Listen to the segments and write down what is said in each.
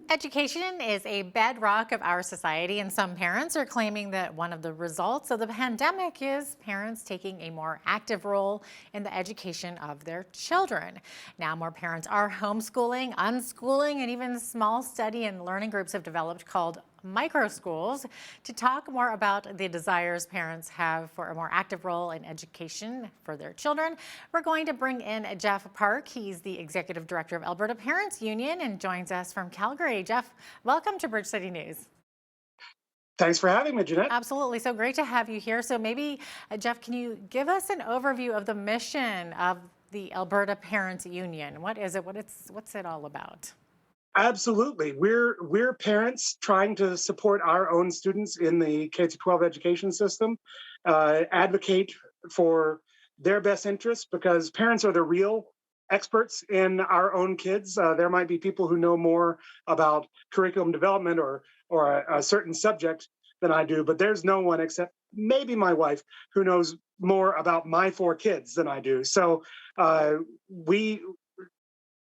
Education is a bedrock of our society, and some parents are claiming that one of the results of the pandemic is parents taking a more active role in the education of their children. Now, more parents are homeschooling, unschooling, and even small study and learning groups have developed called micro schools. To talk more about the desires parents have for a more active role in education for their children, we're going to bring in Jeff Park. He's the executive director of Alberta Parents Union and joins us from Calgary. Jeff, welcome to Bridge City News. Thanks for having me, Jeanette. Absolutely. So great to have you here. So maybe, Jeff, can you give us an overview of the mission of the Alberta Parents Union? What is it? What's it all about? Absolutely. We're parents trying to support our own students in the K 12 education system, advocate for their best interests because parents are the real experts in our own kids. There might be people who know more about curriculum development or a certain subject than I do, but there's no one except maybe my wife who knows more about my four kids than I do. So we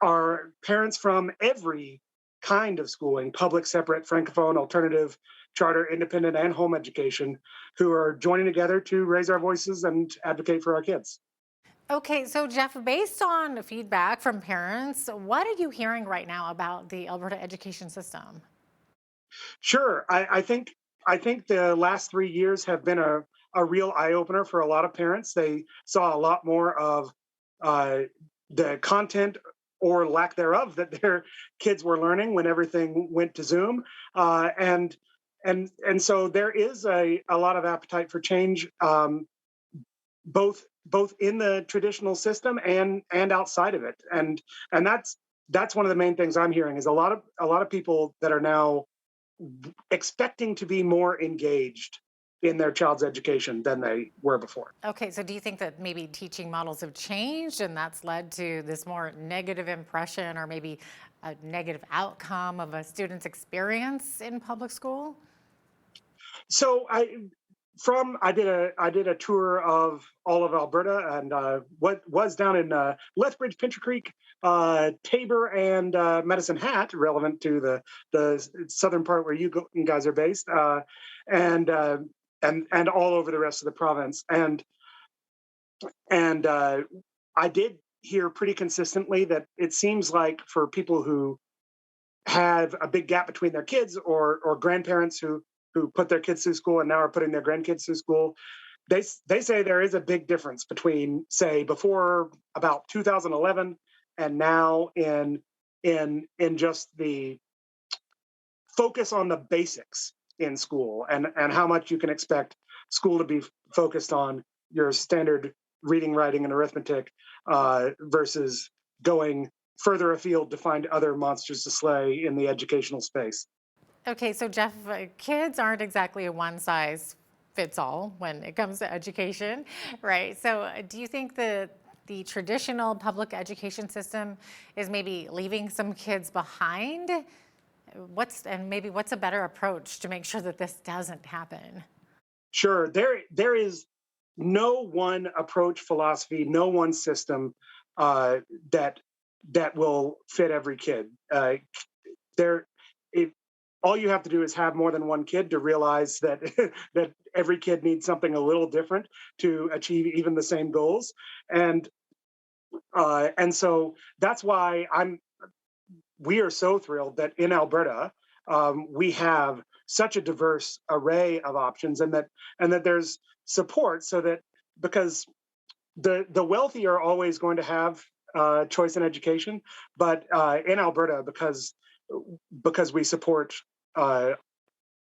are parents from every kind of schooling, public, separate, francophone, alternative, charter, independent, and home education, who are joining together to raise our voices and advocate for our kids. Okay, so Jeff, based on feedback from parents, what are you hearing right now about the Alberta education system? Sure, I think the last 3 years have been a real eye opener for a lot of parents. They saw a lot more of uh, the content or lack thereof that their kids were learning when everything went to Zoom, and so there is a lot of appetite for change, both in the traditional system and outside of it, and that's one of the main things I'm hearing is a lot of people that are now expecting to be more engaged in their child's education than they were before. Okay, so do you think that maybe teaching models have changed and that's led to this more negative impression or maybe a negative outcome of a student's experience in public school? So I did a tour of all of Alberta and what was down in Lethbridge, Pincher Creek, Tabor, and Medicine Hat, relevant to the southern part where you guys are based, and uh, and all over the rest of the province. And I did hear pretty consistently that it seems like for people who have a big gap between their kids or grandparents who put their kids through school and now are putting their grandkids through school, they say there is a big difference between say before about 2011 and now in just the focus on the basics in school and how much you can expect school to be focused on your standard reading, writing, and arithmetic versus going further afield to find other monsters to slay in the educational space. Okay, so Jeff, kids aren't exactly a one size fits all when it comes to education, right? So do you think that the traditional public education system is maybe leaving some kids behind? What's a better approach to make sure that this doesn't happen? Sure, there is no one approach philosophy, no one system uh, that that will fit every kid. There, it, all you have to do is have more than one kid to realize that that every kid needs something a little different to achieve even the same goals, and and so that's why we are so thrilled that in Alberta we have such a diverse array of options, and that there's support so that because the wealthy are always going to have choice in education, but in Alberta because we support uh,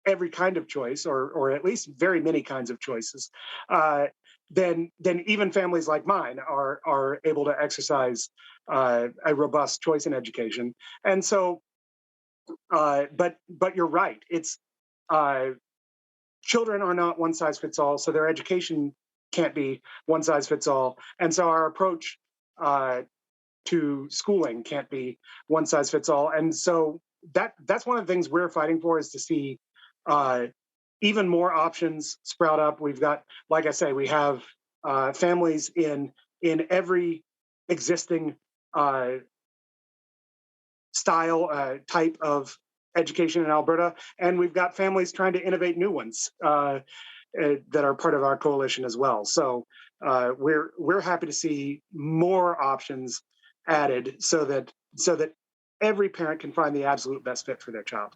every kind of choice, or at least very many kinds of choices, uh, then even families like mine are able to exercise a robust choice in education. And so, but you're right. It's uh, children are not one size fits all, so their education can't be one size fits all. And so our approach uh, to schooling can't be one size fits all. And so that's one of the things we're fighting for is to see uh, even more options sprout up. We've got, like I say, we have families in every existing uh, style type education in Alberta, and we've got families trying to innovate new ones that are part of our coalition as well. So we're happy to see more options added so that every parent can find the absolute best fit for their child.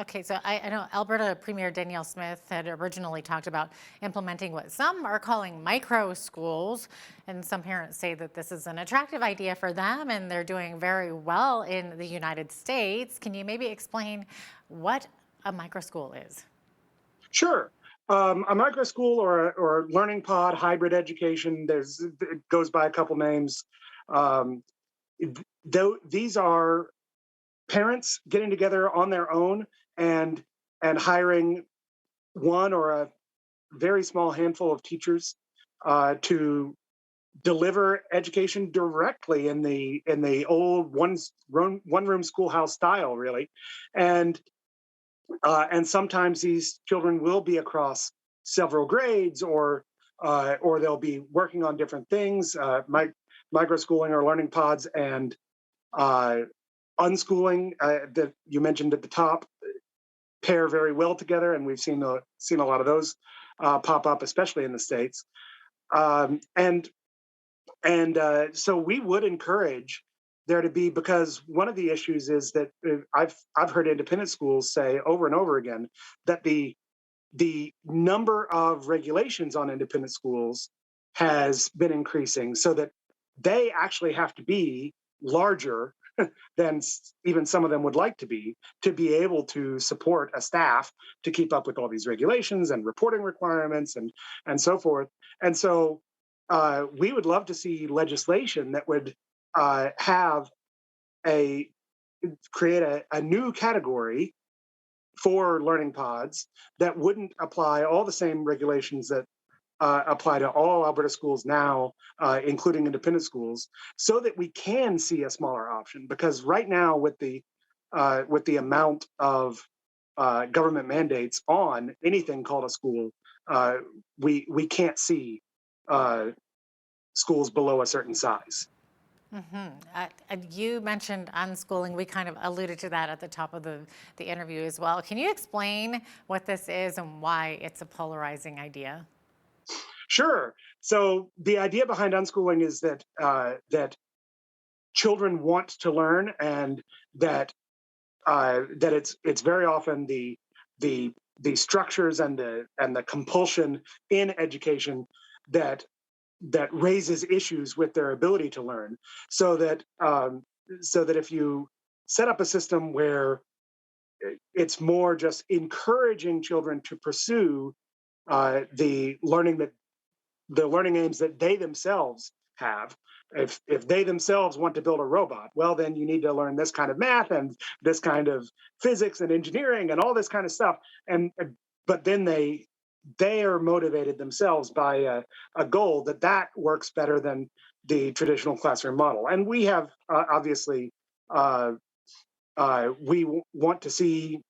Okay, so I know Alberta Premier Danielle Smith had originally talked about implementing what some are calling micro schools, and some parents say that this is an attractive idea for them, and they're doing very well in the United States. Can you maybe explain what a micro school is? Sure. A micro school or learning pod, hybrid education. It goes by a couple names. Um, these are parents getting together on their own and hiring one or a very small handful of teachers to deliver education directly in the old one room schoolhouse style, really, and sometimes these children will be across several grades, or they'll be working on different things, micro schooling or learning pods, and uh, unschooling that you mentioned at the top pair very well together, and we've seen a lot of those pop up, especially in the States. And so we would encourage there to be, because one of the issues is that I've heard independent schools say over and over again that the number of regulations on independent schools has been increasing, so that they actually have to be larger than even some of them would like to be able to support a staff to keep up with all these regulations and reporting requirements and so forth. And so we would love to see legislation that would have a create a new category for learning pods that wouldn't apply all the same regulations that apply to all Alberta schools now, including independent schools, so that we can see a smaller option. Because right now, with the amount of government mandates on anything called a school, we can't see schools below a certain size. You mentioned unschooling. We kind of alluded to that at the top of the interview as well. Can you explain what this is and why it's a polarizing idea? Sure. So the idea behind unschooling is that children want to learn, and that it's very often the structures and the compulsion in education that raises issues with their ability to learn. So that if you set up a system where it's more just encouraging children to pursue the learning aims that they themselves have. If they themselves want to build a robot, well, then you need to learn this kind of math and this kind of physics and engineering and all this kind of stuff. And but then they are motivated themselves by a goal that works better than the traditional classroom model. And we have obviously we want to see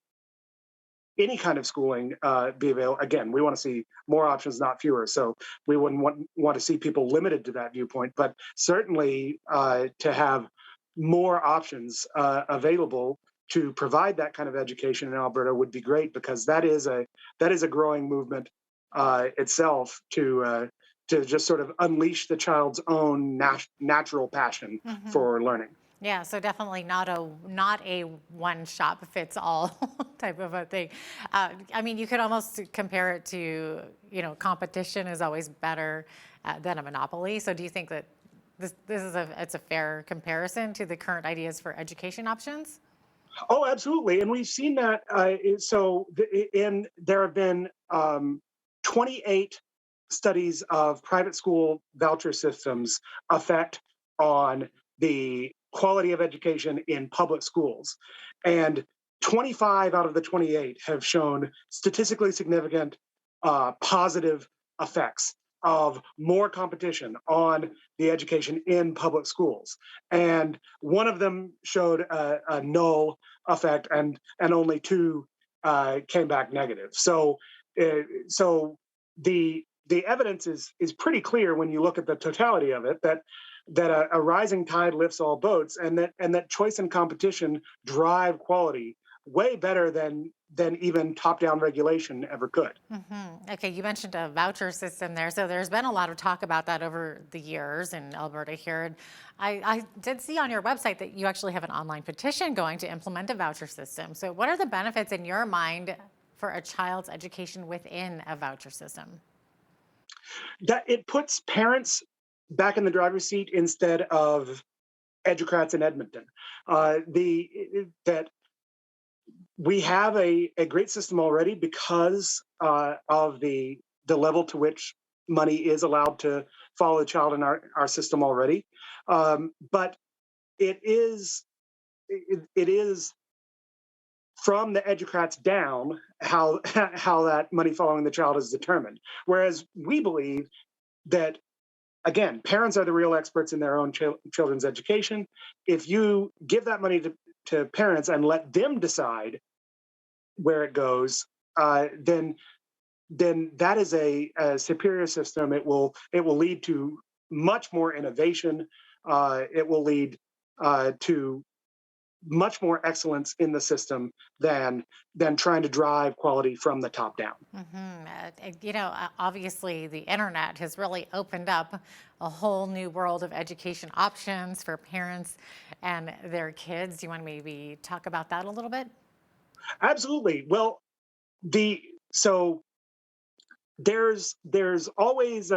any kind of schooling be available. Again, we want to see more options, not fewer. So we wouldn't want to see people limited to that viewpoint, but certainly to have more options available to provide that kind of education in Alberta would be great, because that is a growing movement itself to just sort of unleash the child's own natural passion for learning. Yeah, so definitely not a one shop fits all type of a thing. I mean, you could almost compare it to, competition is always better than a monopoly. So do you think that this is it's a fair comparison to the current ideas for education options? Oh, absolutely, and we've seen that. There have been 28 studies of private school voucher systems effect on the quality of education in public schools, and 25 out of the 28 have shown statistically significant positive effects of more competition on the education in public schools. And one of them showed a null effect, and only two came back negative. So the evidence is pretty clear when you look at the totality of it, that a rising tide lifts all boats, and that choice and competition drive quality way better than even top-down regulation ever could. Okay, you mentioned a voucher system there. So there's been a lot of talk about that over the years in Alberta here. And I did see on your website that you actually have an online petition going to implement a voucher system. So, what are the benefits in your mind for a child's education within a voucher system? That it puts parents back in the driver's seat instead of educrats in Edmonton. That we have a great system already because of the level to which money is allowed to follow the child in our system already. But it is it is from the educrats down how how that money following the child is determined. Whereas we believe that, again, parents are the real experts in their own children's education. If you give that money to parents and let them decide where it goes, then that is a superior system. It will lead to much more innovation. It will lead to much more excellence in the system than trying to drive quality from the top down. Obviously, the internet has really opened up a whole new world of education options for parents and their kids. Do you want to maybe talk about that a little bit? Absolutely. Well, the so there's always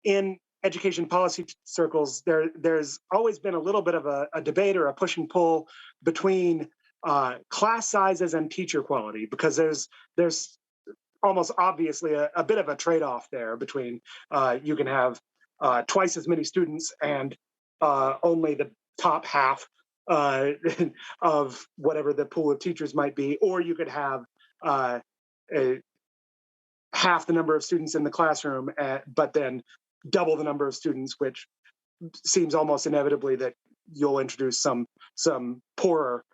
in education policy circles there's always been a little bit of a debate or a push and pull between class sizes and teacher quality, because there's almost obviously a bit of a trade-off there between you can have twice as many students and only the top half uh, of whatever the pool of teachers might be, or you could have uh, a, half the number of students in the classroom, but then double the number of students, which seems almost inevitably that you'll introduce some poorer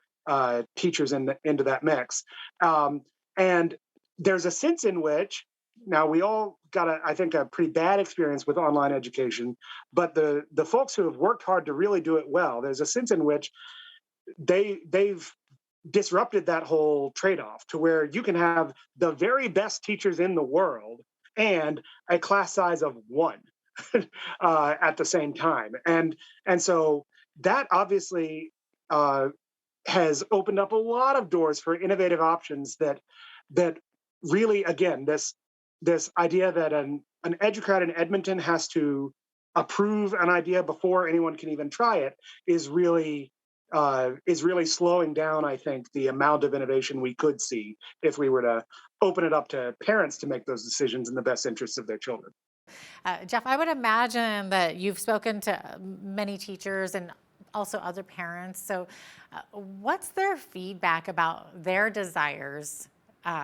teachers into that mix. And there's a sense in which now we all got I think a pretty bad experience with online education, but the folks who have worked hard to really do it well, there's a sense in which they've disrupted that whole trade-off to where you can have the very best teachers in the world and a class size of one at the same time, and so that obviously has opened up a lot of doors for innovative options that really, again, this idea that an educrat in Edmonton has to approve an idea before anyone can even try it is really slowing down, I think, the amount of innovation we could see if we were to open it up to parents to make those decisions in the best interests of their children. Jeff, I would imagine that you've spoken to many teachers and also other parents. So, what's their feedback about their desires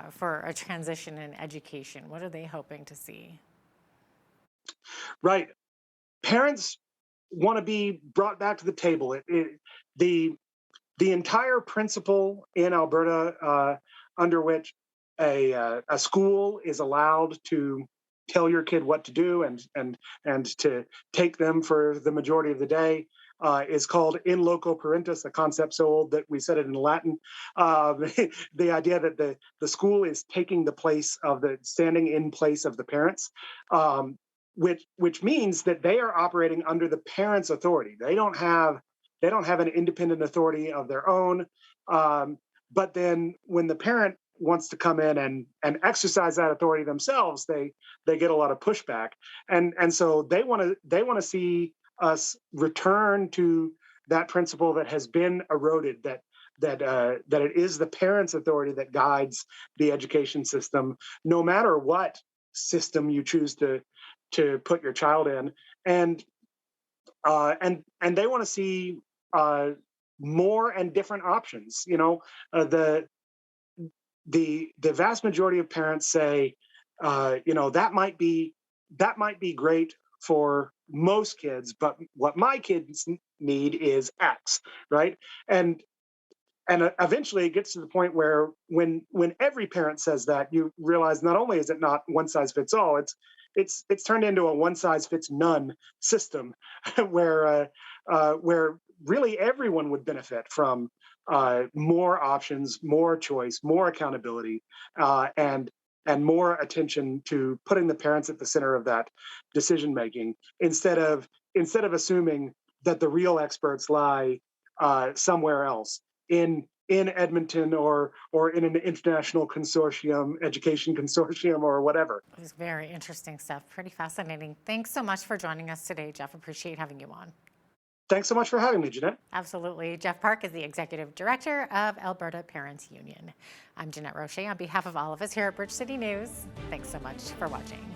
for a transition in education? What are they hoping to see? Right. Parents want to be brought back to the table. The the entire principle in Alberta under which a school is allowed to tell your kid what to do and to take them for the majority of the day is called in loco parentis, a concept so old that we said it in Latin. Um, the idea that the school is taking the place of standing in place of the parents, which means that they are operating under the parents' authority. They don't have an independent authority of their own. But then when the parent wants to come in and exercise that authority themselves, they get a lot of pushback, and so they want to see us return to that principle that has been eroded, that it is the parents' authority that guides the education system, no matter what system you choose to put your child in, and they want to see more and different options. The vast majority of parents say, that might be great for most kids, but what my kids need is X, right? And eventually it gets to the point where when every parent says that, you realize not only is it not one size fits all, it's turned into a one size fits none system, where really everyone would benefit from more options, more choice, more accountability, and more attention to putting the parents at the center of that decision making instead of assuming that the real experts lie somewhere else in Edmonton or in an international consortium, education consortium, or whatever. It was very interesting stuff. Pretty fascinating. Thanks so much for joining us today, Jeff. Appreciate having you on. Thanks so much for having me, Jeanette. Absolutely. Jeff Park is the Executive Director of Alberta Parents Union. I'm Jeanette Roche on behalf of all of us here at Bridge City News. Thanks so much for watching.